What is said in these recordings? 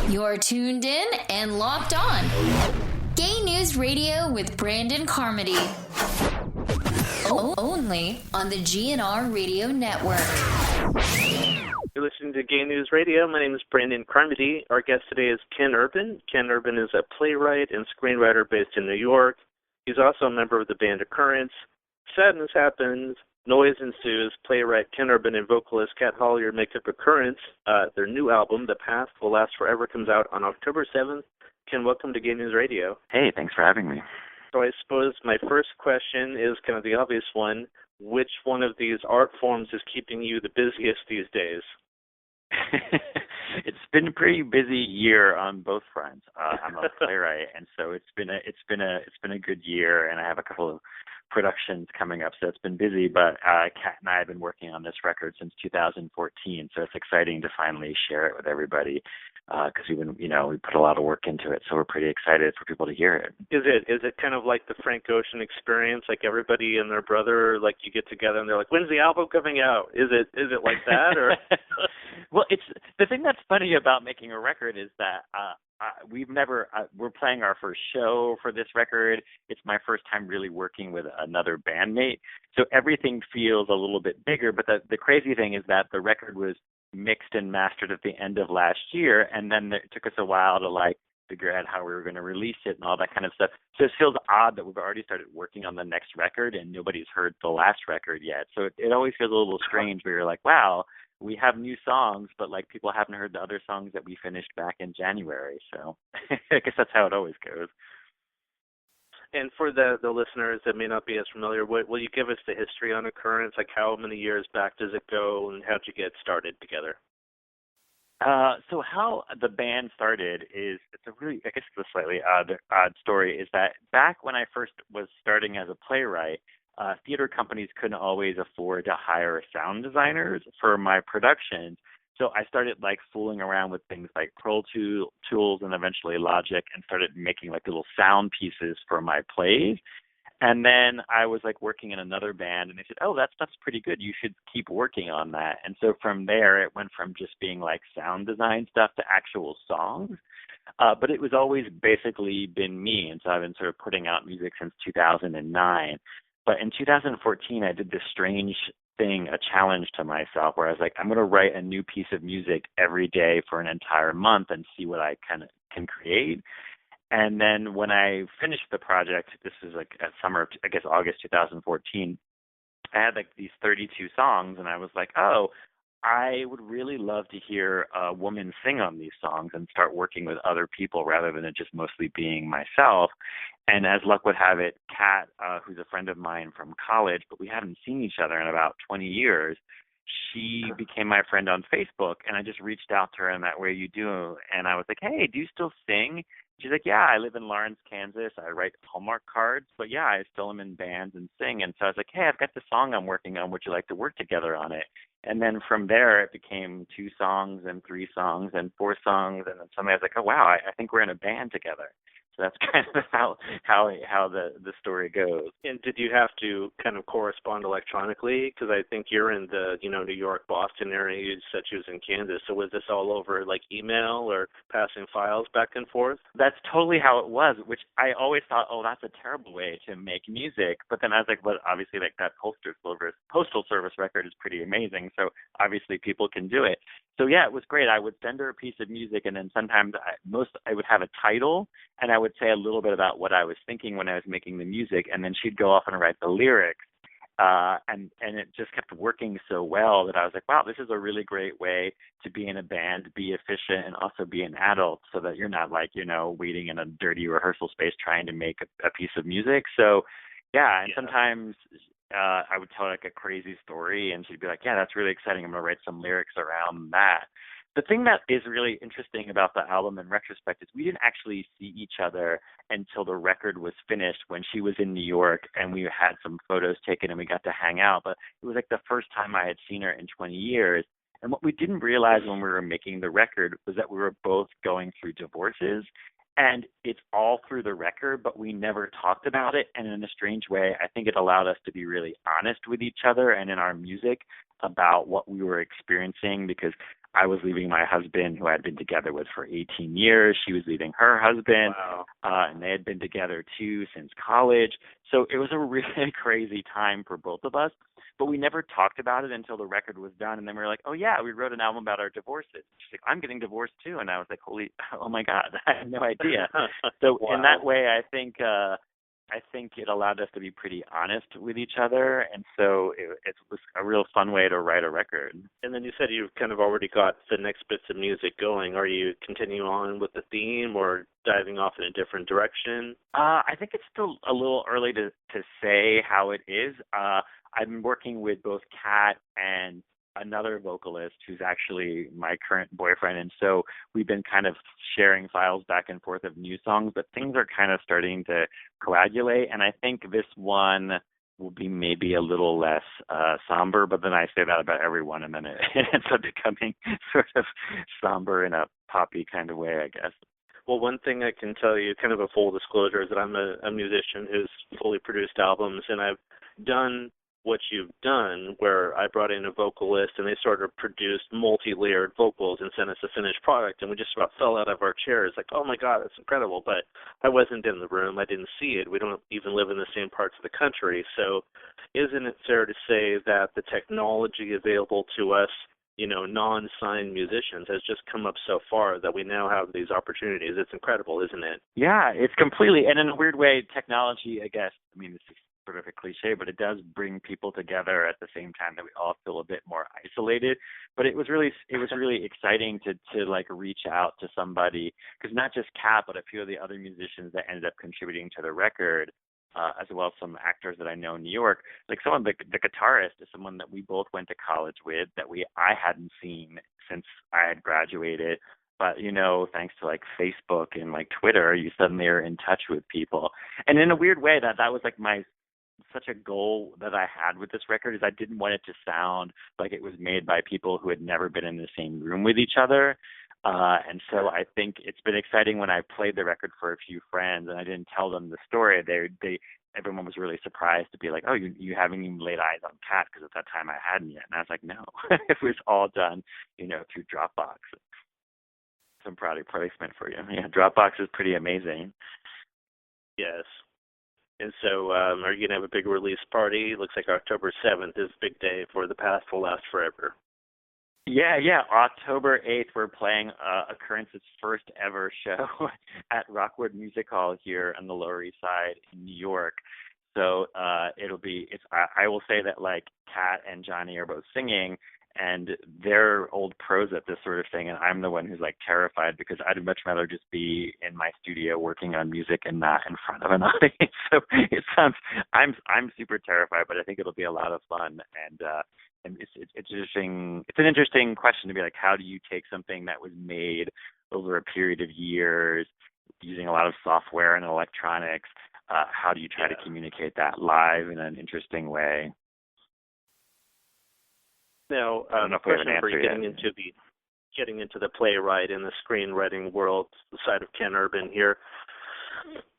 You're tuned in and locked on. Gay News Radio with Brandon Carmody. Only on the GNR Radio Network. You're listening to Gay News Radio. My name is Brandon Carmody. Our guest today is Ken Urban. Ken Urban is a playwright and screenwriter based in New York. He's also a member of the band Occurrence. Sadness Happens, Noise Ensues. Playwright Ken Urban and vocalist Kat Hollier make up Occurrence. Their new album, The Past Will Last Forever, comes out on October 7th. Ken, welcome to Gay News Radio. Hey, thanks for having me. So I suppose my first question is kind of the obvious one. Which one of these art forms is keeping you the busiest these days? It's been a pretty busy year on both fronts. I'm a playwright, and so it's been a good year, and I have a couple of productions coming up, so it's been busy. But Kat and I have been working on this record since 2014, so it's exciting to finally share it with everybody because we put a lot of work into it, so we're pretty excited for people to hear it. Is it kind of like the Frank Ocean experience, like everybody and their brother, like you get together and they're like, when's the album coming out? Is it like that? Or Well, it's the thing that's funny about making a record is that we're playing our first show for this record. It's my first time really working with another bandmate, so everything feels a little bit bigger. But the crazy thing is that the record was mixed and mastered at the end of last year, and then it took us a while to figure out how we were going to release it and all that kind of stuff. So it feels odd that we've already started working on the next record and nobody's heard the last record yet. So it always feels a little strange where you're like, wow, we have new songs, but people haven't heard the other songs that we finished back in January. So I guess that's how it always goes. And for the listeners that may not be as familiar, will you give us the history on Occurrence? Like how many years back does it go, and how'd you get started together? So how the band started it's a really, I guess it's a slightly odd story, is that back when I first was starting as a playwright, theater companies couldn't always afford to hire sound designers for my productions. So I started fooling around with things like Pro Tools and eventually Logic, and started making little sound pieces for my plays. And then I was working in another band, and they said, oh, that stuff's pretty good. You should keep working on that. And so from there, it went from just being sound design stuff to actual songs. But it was always basically been me. And so I've been sort of putting out music since 2009. But in 2014, I did this strange thing, a challenge to myself, where I was I'm going to write a new piece of music every day for an entire month and see what I can create. And then when I finished the project, this is at summer of, I guess, August 2014, I had these 32 songs, and I was oh, I would really love to hear a woman sing on these songs and start working with other people rather than it just mostly being myself. And as luck would have it, Kat, who's a friend of mine from college, but we haven't seen each other in about 20 years, she became my friend on Facebook, and I just reached out to her in that way you do. And I was hey, do you still sing? She's yeah, I live in Lawrence, Kansas. I write Hallmark cards, but yeah, I still am in bands and sing. And so I was hey, I've got the song I'm working on. Would you like to work together on it? And then from there, it became 2 songs and 3 songs and 4 songs. And then suddenly I was oh, wow, I think we're in a band together. So that's kind of how the story goes. And did you have to kind of correspond electronically? Because I think you're in the New York, Boston area. You said you was in Kansas. So was this all over email or passing files back and forth? That's totally how it was, which I always thought, oh, that's a terrible way to make music. But then I was but obviously that postal service record is pretty amazing. So obviously people can do it. So yeah, it was great. I would send her a piece of music, and then sometimes I would have a title, and I would say a little bit about what I was thinking when I was making the music, and then she'd go off and write the lyrics. And it just kept working so well that I was wow, this is a really great way to be in a band, be efficient, and also be an adult, so that you're not waiting in a dirty rehearsal space trying to make a piece of music. So yeah, and sometimes I would tell a crazy story, and she'd be yeah, that's really exciting. I'm going to write some lyrics around that. The thing that is really interesting about the album in retrospect is we didn't actually see each other until the record was finished, when she was in New York and we had some photos taken and we got to hang out. But it was the first time I had seen her in 20 years. And what we didn't realize when we were making the record was that we were both going through divorces. And it's all through the record, but we never talked about it. And in a strange way, I think it allowed us to be really honest with each other and in our music about what we were experiencing, because I was leaving my husband, who I had been together with for 18 years. She was leaving her husband, Wow. and they had been together too since college. So it was a really crazy time for both of us. But we never talked about it until the record was done, and then we were like, "Oh yeah, we wrote an album about our divorces." She's like, "I'm getting divorced too," and I was like, "Oh my God, I had no idea." So Wow. in that way, I think it allowed us to be pretty honest with each other, and so it was a real fun way to write a record. And then you said you've kind of already got the next bits of music going. Are you continuing on with the theme or diving off in a different direction? I think it's still a little early to say how it is. I've been working with both Kat and another vocalist who's actually my current boyfriend, and so we've been kind of sharing files back and forth of new songs, but things are kind of starting to coagulate, and I think this one will be maybe a little less somber, but then I say that about everyone, and then it ends up becoming sort of somber in a poppy kind of way, I guess. Well, one thing I can tell you, kind of a full disclosure, is that I'm a musician who's fully produced albums, and I've done what you've done, where I brought in a vocalist and they sort of produced multi-layered vocals and sent us a finished product, and we just about fell out of our chairs like, oh my God, that's incredible. But I wasn't in the room. I didn't see it. We don't even live in the same parts of the country. So isn't it fair to say that the technology available to us, non-signed musicians, has just come up so far that we now have these opportunities? It's incredible, isn't it? Yeah, it's completely, and in a weird way, technology, I guess, this is sort of a cliche, but it does bring people together at the same time that we all feel a bit more isolated. But it was really exciting to like reach out to somebody, because not just Kat, but a few of the other musicians that ended up contributing to the record, as well as some actors that I know in New York. Like the guitarist is someone that we both went to college with, that I hadn't seen since I had graduated. But, thanks to like Facebook and like Twitter, you suddenly are in touch with people. And in a weird way, that was like such a goal that I had with this record, is I didn't want it to sound like it was made by people who had never been in the same room with each other. And so I think it's been exciting when I played the record for a few friends and I didn't tell them the story. Everyone was really surprised to be like, "Oh, you haven't even laid eyes on Kat," because at that time I hadn't yet. And I was like, "No, it was all done, through Dropbox." Some product placement for you. Yeah, Dropbox is pretty amazing. Yes. And so are you going to have a big release party? Looks like October 7th is a big day for The Past Will Last Forever. Yeah. October 8th, we're playing Occurrence's first ever show at Rockwood Music Hall here on the Lower East Side in New York. So I will say that like Kat and Johnny are both singing, and they're old pros at this sort of thing, and I'm the one who's like terrified, because I'd much rather just be in my studio working on music and not in front of an audience. So I'm super terrified, but I think it'll be a lot of fun, and it's interesting. It's an interesting question to be like, how do you take something that was made over a period of years using a lot of software and electronics? How do you try to communicate that live in an interesting way? Now, a question for you getting into the playwright and the screenwriting world, the side of Ken Urban here.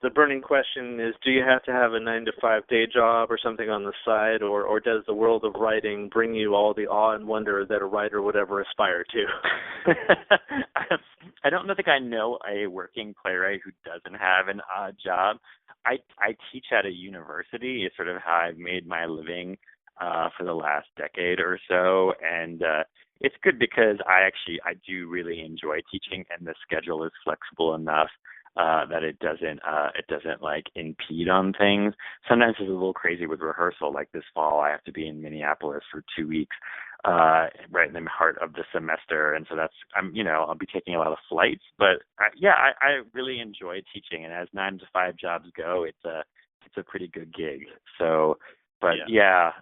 The burning question is, do you have to have a 9-to-5 day job or something on the side, or does the world of writing bring you all the awe and wonder that a writer would ever aspire to? I don't think I know a working playwright who doesn't have an odd job. I teach at a university. It's sort of how I've made my living for the last decade or so, and it's good because I do really enjoy teaching, and the schedule is flexible enough that it doesn't like impede on things. Sometimes it's a little crazy with rehearsal. Like this fall, I have to be in Minneapolis for 2 weeks, right in the heart of the semester, and so I'll be taking a lot of flights. But I really enjoy teaching, and as 9-to-5 jobs go, it's a pretty good gig. So. But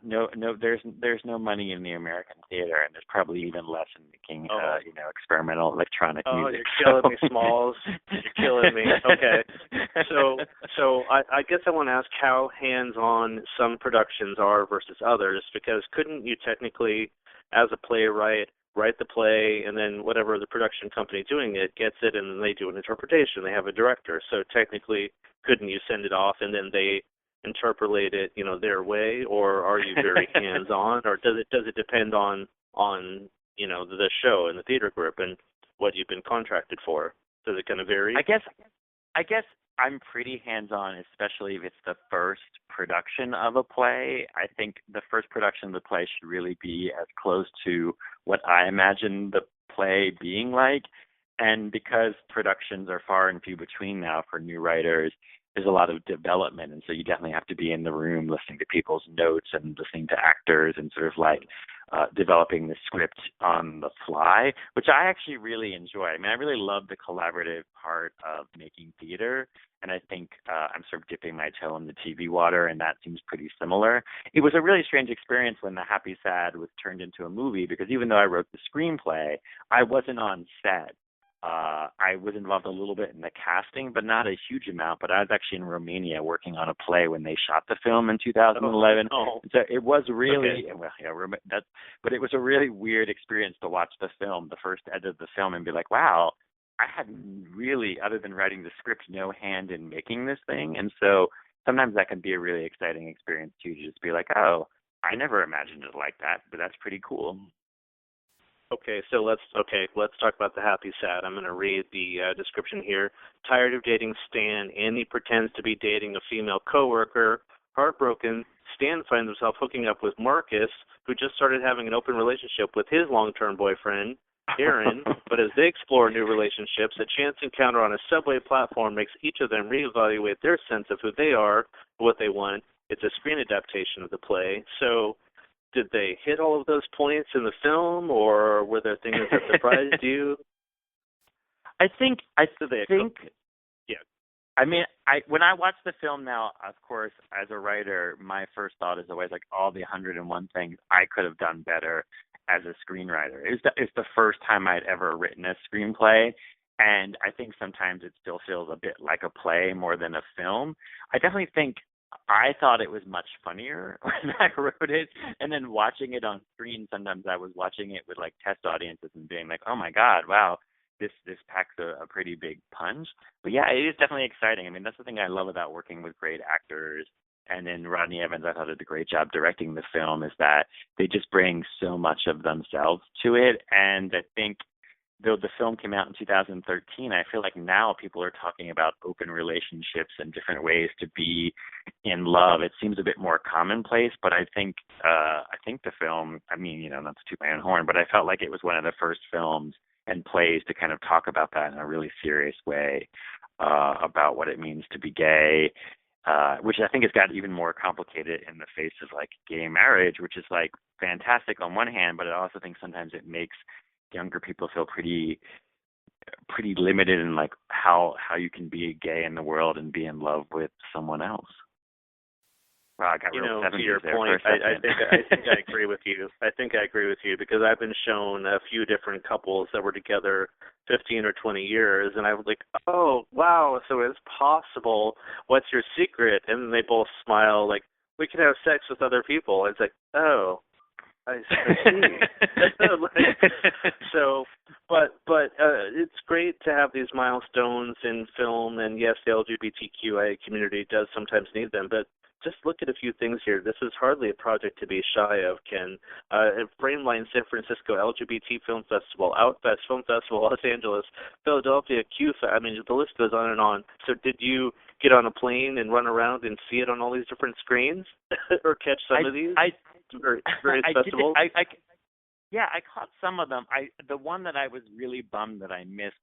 no, there's no money in the American theater, and there's probably even less in making experimental electronic music. You're killing me, Smalls. You're killing me. Okay, so I guess I want to ask how hands-on some productions are versus others, because couldn't you technically, as a playwright, write the play, and then whatever the production company doing it gets it, and then they do an interpretation. They have a director, so technically, couldn't you send it off and then they interpolate it, their way, or are you very hands-on, or does it depend on the show and the theater group and what you've been contracted for? Does it kind of vary? I guess I'm pretty hands-on, especially if it's the first production of a play. I think the first production of the play should really be as close to what I imagine the play being like. And because productions are far and few between now for new writers, there's a lot of development. And so you definitely have to be in the room listening to people's notes and listening to actors and sort of like developing the script on the fly, which I actually really enjoy. I mean, I really love the collaborative part of making theater. And I think I'm sort of dipping my toe in the TV water, and that seems pretty similar. It was a really strange experience when The Happy Sad was turned into a movie, because even though I wrote the screenplay, I wasn't on set. I was involved a little bit in the casting, but not a huge amount. But I was actually in Romania working on a play when they shot the film in 2011. So it was really, but it was a really weird experience to watch the film, the first edit of the film, and be like, wow, I had really, other than writing the script, no hand in making this thing. And so sometimes that can be a really exciting experience too, to just be like, oh, I never imagined it like that, but that's pretty cool. Okay, so let's talk about The Happy Sad. I'm going to read the description here. Tired of dating Stan, Andy pretends to be dating a female coworker. Heartbroken, Stan finds himself hooking up with Marcus, who just started having an open relationship with his long-term boyfriend, Aaron. But as they explore new relationships, a chance encounter on a subway platform makes each of them reevaluate their sense of who they are, what they want. It's a screen adaptation of the play. So did they hit all of those points in the film, or were there things that surprised you? I think. Yeah. I mean, when I watch the film now, of course, as a writer, my first thought is always like all the 101 things I could have done better as a screenwriter. It's the first time I'd ever written a screenplay, and I think sometimes it still feels a bit like a play more than a film. I definitely think I thought it was much funnier when I wrote it, and then watching it on screen, sometimes I was watching it with like test audiences and being like, oh my God, wow, this packs a pretty big punch. But yeah, it is definitely exciting. I mean, that's the thing I love about working with great actors. And then Rodney Evans, I thought, did a great job directing the film, is that they just bring so much of themselves to it. And I think though the film came out in 2013, I feel like now people are talking about open relationships and different ways to be in love. It seems a bit more commonplace, but I think the film, I mean, not to toot my own horn, but I felt like it was one of the first films and plays to kind of talk about that in a really serious way, about what it means to be gay, which I think has got even more complicated in the face of like gay marriage, which is like fantastic on one hand, but I also think sometimes it makes younger people feel pretty limited in like how you can be gay in the world and be in love with someone else. Wow, I got real to your point, I think I agree with you. I think I agree with you, because I've been shown a few different couples that were together 15 or 20 years, and I was like, oh, wow, so it's possible. What's your secret? And they both smile like, we can have sex with other people. It's like, oh, I see. But it's great to have these milestones in film, and yes, the LGBTQIA community does sometimes need them, but just look at a few things here. This is hardly a project to be shy of, Ken. Frameline San Francisco LGBT Film Festival, Outfest Film Festival, Los Angeles, Philadelphia, QFest. I mean, the list goes on and on. So did you get on a plane and run around and see it on all these different screens or catch some of these various festivals? I caught some of them. The one that I was really bummed that I missed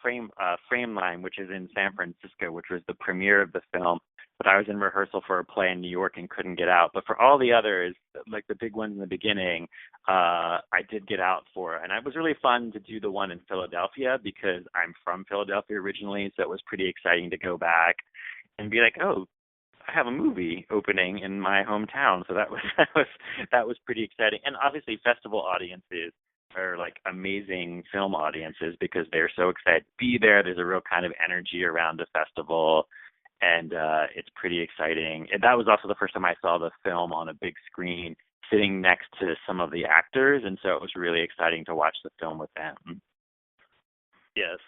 Frameline, which is in San Francisco, which was the premiere of the film. But I was in rehearsal for a play in New York and couldn't get out. But for all the others, like the big ones in the beginning, I did get out for. And it was really fun to do the one in Philadelphia, because I'm from Philadelphia originally, so it was pretty exciting to go back and be like, oh, I have a movie opening in my hometown. So that was pretty exciting. And obviously festival audiences are like amazing film audiences, because they're so excited to be there. There's a real kind of energy around the festival, and it's pretty exciting. And that was also the first time I saw the film on a big screen, sitting next to some of the actors, and so it was really exciting to watch the film with them. Yes.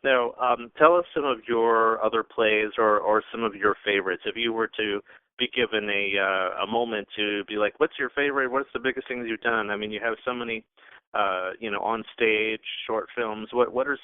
Now, tell us some of your other plays or some of your favorites. If you were to be given a moment to be like, what's your favorite? What's the biggest things you've done? I mean, you have so many on stage, short films? What are